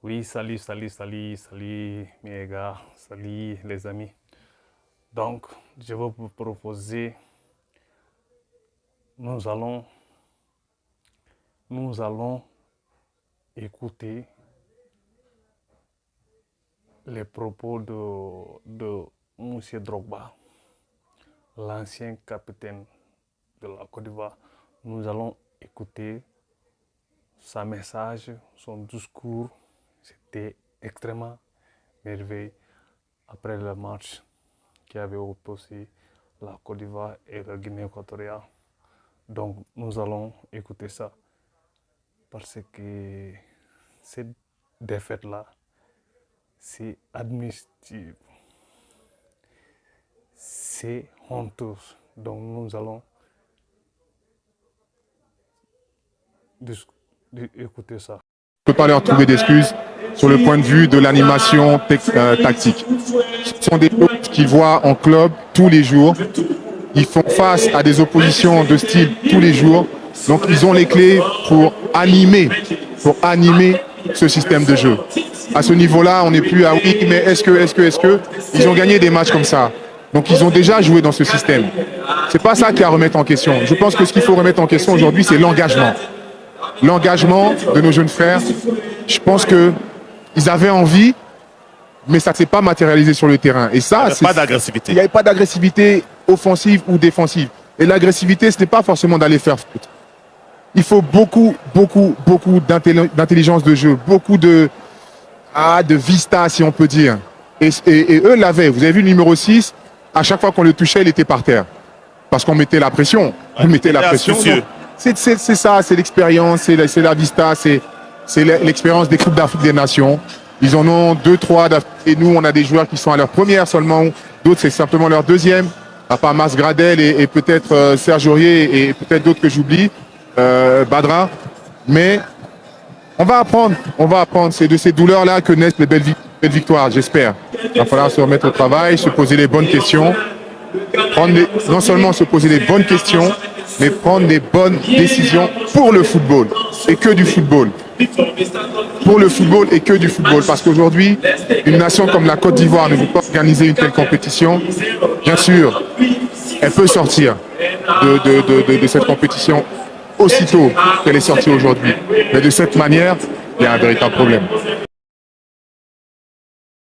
Oui, salut mes gars, salut les amis. Donc, je vais vous proposer, nous allons, nous allons écouter les propos de M. Drogba, l'ancien capitaine de la Côte d'Ivoire. Nous allons écouter sa message, son discours. C'était extrêmement merveilleux après le match qui avait opposé la Côte d'Ivoire et la Guinée équatoriale. Donc nous allons écouter ça parce que cette défaite-là, c'est admissible, c'est honteux. Donc nous allons écouter ça. Je ne peux pas leur trouver d'excuses sur le point de vue de l'animation tactique. Ce sont des choses qu'ils voient en club tous les jours. Ils font face à des oppositions de style tous les jours. Donc ils ont les clés pour animer ce système de jeu. À ce niveau-là, on n'est plus à oui, mais est-ce que ils ont gagné des matchs comme ça. Donc ils ont déjà joué dans ce système. C'est pas ça qu'il y a à remettre en question. Je pense que ce qu'il faut remettre en question aujourd'hui, c'est l'engagement. L'engagement de nos jeunes frères. Je pense qu'ils avaient envie, mais ça ne s'est pas matérialisé sur le terrain. Et ça, pas d'agressivité. Il n'y avait pas d'agressivité offensive ou défensive. Et l'agressivité, ce n'est pas forcément d'aller faire faute. Il faut beaucoup d'intelligence de jeu, beaucoup de vista, si on peut dire. Et eux l'avaient. Vous avez vu le numéro 6, à chaque fois qu'on le touchait, il était par terre. Parce qu'on mettait la pression. On mettait la pression. C'est ça, c'est l'expérience, c'est la vista, c'est l'expérience des Coupes d'Afrique des Nations. Ils en ont 2, 3 et nous, on a des joueurs qui sont à leur première seulement. D'autres, c'est simplement leur deuxième. À part Mas Gradel et peut-être Serge Aurier et peut-être d'autres que j'oublie, Badra. Mais on va apprendre. C'est de ces douleurs-là que naissent les belles victoires, j'espère. Il va falloir se remettre au travail, se poser les bonnes questions. Non seulement se poser les bonnes questions, mais prendre les bonnes décisions pour le football et que du football. Pour le football et que du football. Parce qu'aujourd'hui, une nation comme la Côte d'Ivoire ne veut pas organiser une telle compétition. Bien sûr, elle peut sortir de cette compétition aussitôt qu'elle est sortie aujourd'hui. Mais de cette manière, il y a un véritable problème.